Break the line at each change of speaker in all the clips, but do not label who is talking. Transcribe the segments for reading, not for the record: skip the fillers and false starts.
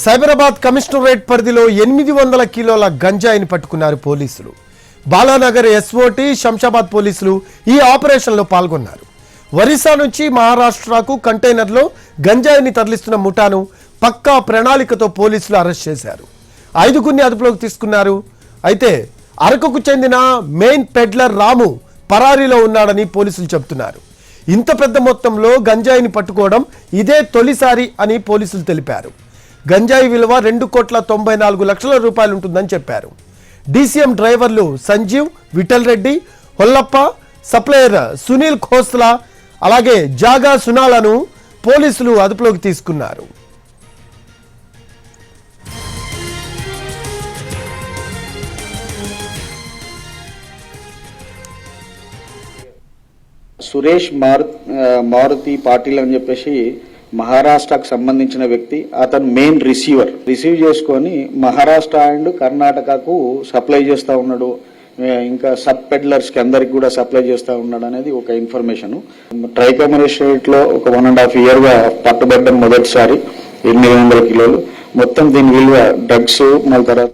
Cyberabad commissionerate పరిధిలో 800 కిలోల గంజాయిని పట్టుకున్నారు పోలీసులు. బాలానగర్ ఎస్ఓటీ శంషాబాద్ పోలీసులు ఈ ఆపరేషన్లో పాల్గొన్నారు. ఒరిస్సా నుంచి మహారాష్ట్రకు కంటైనర్లో గంజాయిని తరలిస్తున్న ముఠాను పక్కా ప్రణాళికతో పోలీసులు అరెస్ట్ చేశారు. 5గురిని అదుపులోకి తీసుకున్నారు. అయితే అరకుకు చెందిన మెయిన్ పెడ్లర్ రాము పరారీలో ఉన్నాడని పోలీసులు చెబుతున్నారు. ఇంత పెద్ద మొత్తంలో గంజాయిని పట్టుకోవడం ఇదే తొలిసారి అని పోలీసులు తెలిపారు. గంజాయి విలువ 2,94,00,000 రూపాయలు ఉంటుందని చెప్పారు. డీసీఎం డ్రైవర్లు సంజీవ్, విఠల్ రెడ్డి, హొల్లప్ప, సప్లయర్ సునీల్ ఖోస్లా, అలాగే జాగా సునాలను పోలీసులు అదుపులోకి తీసుకున్నారు.
సురేష్ మారుతి పాటిల్ అని చెప్పేసి మహారాష్ట్రకు సంబంధించిన వ్యక్తి. అతను మెయిన్ రిసీవ్ చేసుకొని మహారాష్ట్ర అండ్ కర్ణాటకకు సప్లై చేస్తూ ఉన్నాడు. ఇంకా సబ్ పెడ్లర్స్కి అందరికి కూడా సప్లై చేస్తూ ఉన్నాడు అనేది ఒక ఇన్ఫర్మేషన్. ట్రైకమరేట్ లో ఒక 1.5 yearగా పట్టుబడ్డం మొదటిసారి 800 కిలోలు. మొత్తం దీని విలువ డ్రగ్స్ మళ్ళీ తర్వాత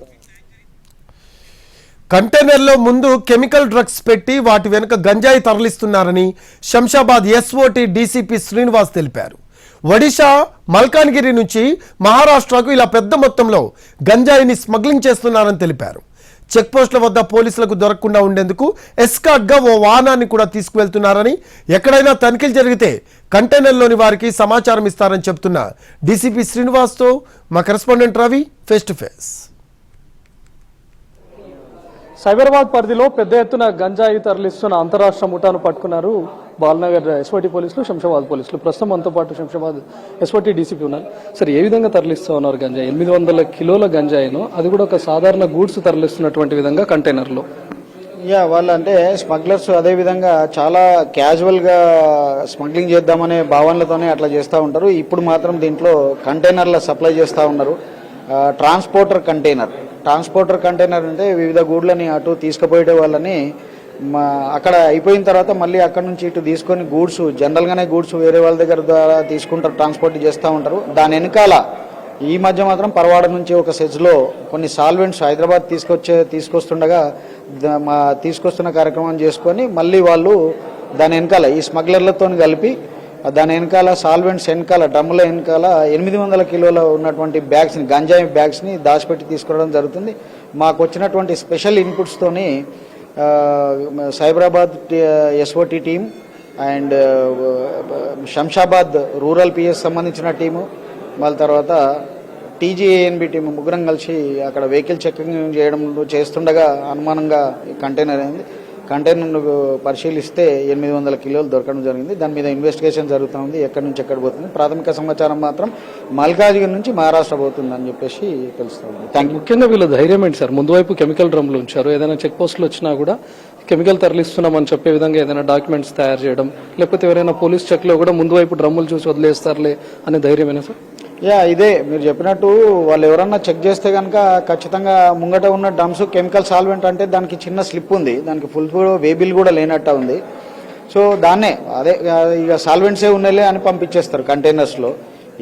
కంటైనర్లో ముందు కెమికల్ డ్రగ్స్ పెట్టి వాటి వెనుక గంజాయి తరలిస్తున్నారని శంషాబాద్ ఎస్ఓటీ డీసీపీ శ్రీనివాస్ తెలిపారు. ఒడిశా మల్కాన్గిరి నుంచి మహారాష్ట్రకు ఇలా పెద్ద మొత్తంలో గంజాయిని స్మగ్లింగ్ చేస్తున్నారని తెలిపారు. చెక్పోస్టుల వద్ద పోలీసులకు దొరకకుండా ఉండేందుకు ఎస్కార్ట్గా ఓ వాహనాన్ని కూడా తీసుకువెళ్తున్నారని, ఎక్కడైనా తనిఖీలు జరిగితే కంటైనర్లోని వారికి సమాచారం ఇస్తారని చెబుతున్న డీసీపీ శ్రీనివాస్తో మా correspondent Ravi face to face.
Cyberabad పరిధిలో పెద్ద ఎత్తున గంజాయి తరలిస్తున్న అంతరాష్ట్ర ముఠాను పట్టుకున్నారు బాలనగర్ ఎస్ఓటీ పోలీసులు, శంషాబాద్ పోలీసులు. ప్రస్తుతం మనతో పాటు శంషాబాద్ ఎస్ఓటీ డీసీపీ ఉన్నారు. సరే, ఏ విధంగా తరలిస్తూ ఉన్నారు గంజాయి? 800 కిలోల గంజాయిను, అది కూడా ఒక సాధారణ గూడ్స్ తరలిస్తున్నటువంటి విధంగా కంటైనర్లో.
వాళ్ళు అంటే స్మగ్లర్స్ అదే విధంగా చాలా క్యాజువల్ గా స్మగ్లింగ్ చేద్దామనే భావనలతోనే అట్లా చేస్తూ ఉంటారు. ఇప్పుడు మాత్రం దీంట్లో కంటైనర్ల సప్లై చేస్తూ ఉన్నారు. ట్రాన్స్పోర్టర్ కంటైనర్ అంటే వివిధ గూడ్లని అటు తీసుకుపోయే వాళ్ళని అక్కడ అయిపోయిన తర్వాత మళ్ళీ అక్కడ నుంచి ఇటు తీసుకొని గూడ్స్, జనరల్గానే గూడ్స్ వేరే వాళ్ళ దగ్గర ద్వారా తీసుకుంటారు, ట్రాన్స్పోర్ట్ చేస్తూ ఉంటారు. దాని వెనకాల ఈ మధ్య మాత్రం పరవాడ నుంచి ఒక సెజ్లో కొన్ని సాల్వెంట్స్ హైదరాబాద్ తీసుకొస్తుండగా తీసుకొస్తున్న కార్యక్రమం చేసుకొని మళ్ళీ వాళ్ళు దాని వెనకాల ఈ స్మగ్లర్లతో కలిపి దాని వెనకాల సాల్వెంట్స్ వెనకాల డ్రమ్ముల వెనకాల 800 కిలోల ఉన్నటువంటి బ్యాగ్స్ని, గంజాయి బ్యాగ్స్ని దాచిపెట్టి తీసుకురావడం జరుగుతుంది. మాకు వచ్చినటువంటి స్పెషల్ ఇన్పుట్స్తోని Cyberabad SOT team and Shamshabad rural PS సంబంధించిన టీము, వాళ్ళ తర్వాత టీజీఏఎన్బి టీము ముగ్గురం కలిసి అక్కడ వెహికల్ చెకింగ్ చేస్తుండగా అనుమానంగా కంటైనర్ అయింది. కంటైనర్ పరిశీలిస్తే 800 కిలోలు దొరకడం జరిగింది. దాని మీద ఇన్వెస్టిగేషన్ జరుగుతుంది. ఎక్కడి నుంచి ఎక్కడ పోతుంది. ప్రాథమిక సమాచారం మాత్రం మల్కాజ్గిరి నుంచి మహారాష్ట్ర పోతుందని చెప్పేసి తెలుస్తుంది.
ముఖ్యంగా వీళ్ళ ధైర్యం ఏంటి సార్? ముందు వైపు కెమికల్ డ్రమ్లు ఉంచారు. ఏదైనా చెక్ పోస్టులు వచ్చినా కూడా కెమికల్ తరలిస్తున్నామని చెప్పే విధంగా ఏదైనా డాక్యుమెంట్స్ తయారు చేయడం, లేకపోతే ఎవరైనా పోలీస్ చెక్ లో కూడా ముందు వైపు డ్రమ్ములు చూసి వదిలేస్తారులే అనే ధైర్యమేనా సార్?
ఇదే మీరు చెప్పినట్టు వాళ్ళు ఎవరన్నా చెక్ చేస్తే కనుక ఖచ్చితంగా ముంగట ఉన్న డ్రమ్స్ కెమికల్ సాల్వెంట్ అంటే దానికి చిన్న స్లిప్ ఉంది, దానికి ఫుల్ వేబిల్ కూడా లేనట్టు ఉంది. సో దాన్నే అదే ఇక సాల్వెంట్సే ఉన్నాయిలే అని పంపించేస్తారు కంటైనర్స్లో.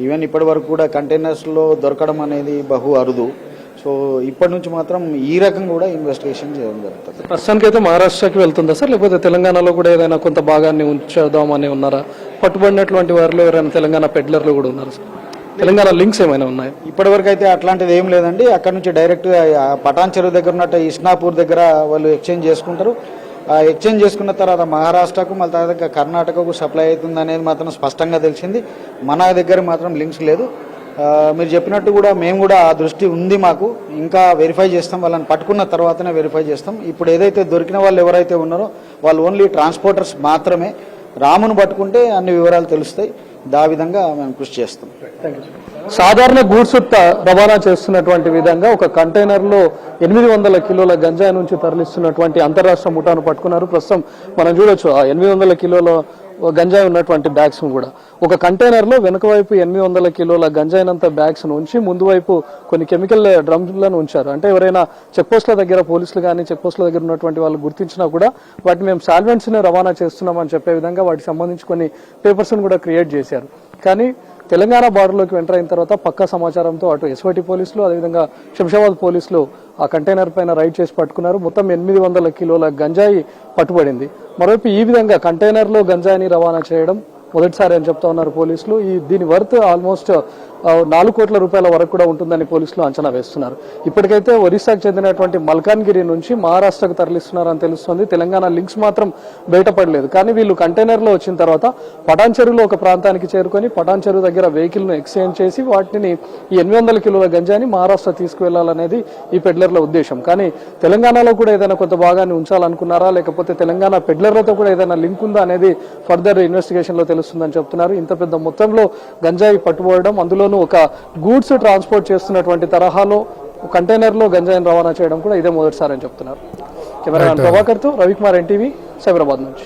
ఈవెన్ ఇప్పటి వరకు కూడా కంటైనర్స్లో దొరకడం అనేది బహు అరుదు. సో ఇప్పటి నుంచి మాత్రం ఈ రకం కూడా ఇన్వెస్టిగేషన్ చేయడం జరుగుతుంది.
ప్రస్తుతానికి అయితే మహారాష్ట్రకి వెళ్తుందా సార్, లేకపోతే తెలంగాణలో కూడా ఏదైనా కొంత భాగాన్ని ఉంచుదామని ఉన్నారా? పట్టుబడినటువంటి వారిలో ఎవరైనా తెలంగాణ పెడ్లర్లు కూడా ఉన్నారు సార్? తెలంగాణ లింక్స్ ఏమైనా ఉన్నాయి?
ఇప్పటివరకు అయితే అట్లాంటిది ఏం లేదండి. అక్కడ నుంచి డైరెక్ట్ పటాన్ చెరువు దగ్గర ఉన్నట్టు ఇస్నాపూర్ దగ్గర వాళ్ళు ఎక్స్చేంజ్ చేసుకుంటారు. ఎక్స్చేంజ్ చేసుకున్న తర్వాత మహారాష్ట్రకు మళ్ళీ తర్వాత కర్ణాటకకు సప్లై అవుతుంది అనేది మాత్రం స్పష్టంగా తెలిసింది. మన దగ్గర మాత్రం లింక్స్ లేదు. మీరు చెప్పినట్టు కూడా మేము కూడా ఆ దృష్టి ఉంది మాకు. ఇంకా వెరిఫై చేస్తాం, వాళ్ళని పట్టుకున్న తర్వాతనే వెరిఫై చేస్తాం. ఇప్పుడు ఏదైతే దొరికిన వాళ్ళు ఎవరైతే ఉన్నారో వాళ్ళు ఓన్లీ ట్రాన్స్పోర్టర్స్ మాత్రమే. రామును పట్టుకుంటే అన్ని వివరాలు తెలుస్తాయి. దా విధంగా మేము కృషి చేస్తాం.
సాధారణ గూడ్స్ రవాణా చేస్తున్నటువంటి విధంగా ఒక కంటైనర్లో 800 కిలోల గంజాయి నుంచి తరలిస్తున్నటువంటి అంతరాష్ట్ర ముఠాను పట్టుకున్నారు. ప్రస్తుతం మనం చూడొచ్చు ఆ 800 కిలోల గంజాయి ఉన్నటువంటి బ్యాగ్స్ కూడా ఒక కంటైనర్ లో వెనుక వైపు 800 కిలోల గంజాయినంత బ్యాగ్స్ ఉంచి ముందు వైపు కొన్ని కెమికల్ డ్రమ్లను ఉంచారు. అంటే ఎవరైనా చెక్ పోస్టుల దగ్గర పోలీసులు కానీ చెక్ పోస్టుల దగ్గర ఉన్నటువంటి వాళ్ళు గుర్తించినా కూడా వాటిని మేము సాల్వెంట్స్ ని రవాణా చేస్తున్నామని చెప్పే విధంగా వాటికి సంబంధించి కొన్ని పేపర్స్ కూడా క్రియేట్ చేశారు. కానీ తెలంగాణ బార్డర్లోకి ఎంటర్ అయిన తర్వాత పక్కా సమాచారంతో అటు ఎస్ఓటి పోలీసులు అదేవిధంగా శంషాబాద్ పోలీసులు ఆ కంటైనర్ పైన రైడ్ చేసి పట్టుకున్నారు. మొత్తం 800 కిలోల గంజాయి పట్టుబడింది. మరోవైపు ఈ విధంగా కంటైనర్లో గంజాయిని రవాణా చేయడం మొదటిసారి అని చెప్తా ఉన్నారు పోలీసులు. దీని వర్త్ ఆల్మోస్ట్ 4 కోట్ల రూపాయల వరకు కూడా ఉంటుందని పోలీసులు అంచనా వేస్తున్నారు. ఇప్పటికైతే ఒరిస్సాకు చెందినటువంటి మల్కాన్గిరి నుంచి మహారాష్ట్రకు తరలిస్తున్నారని తెలుస్తుంది. తెలంగాణ లింక్స్ మాత్రం బయటపడలేదు. కానీ వీళ్ళు కంటైనర్ లో వచ్చిన తర్వాత పటాన్ చెరువులో ఒక ప్రాంతానికి చేరుకొని పటాన్ చెరువు దగ్గర వెహికల్ ను ఎక్స్చేంజ్ చేసి వాటిని ఈ 800 కిలోల గంజాయిని మహారాష్ట్ర తీసుకువెళ్లాలనేది ఈ పెడ్లర్ల ఉద్దేశం. కానీ తెలంగాణలో కూడా ఏదైనా కొంత భాగాన్ని ఉంచాలనుకున్నారా, లేకపోతే తెలంగాణ పెడ్లర్లతో కూడా ఏదైనా లింక్ ఉందా అనేది ఫర్దర్ ఇన్వెస్టిగేషన్ లో తెలుస్తుందని చెప్తున్నారు. ఇంత పెద్ద మొత్తంలో గంజాయి పట్టుబడడం, అందులోనూ ఒక గూడ్స్ ట్రాన్స్పోర్ట్ చేస్తున్నటువంటి తరహాలో కంటైనర్ లో గంజాయిని రవాణా చేయడం కూడా ఇదే మొదటిసారి అని చెప్తున్నారు. కెమెరామెన్ ప్రభాకర్ తో రవికుమార్, ఎన్టీవీ, సైబరాబాద్ నుంచి.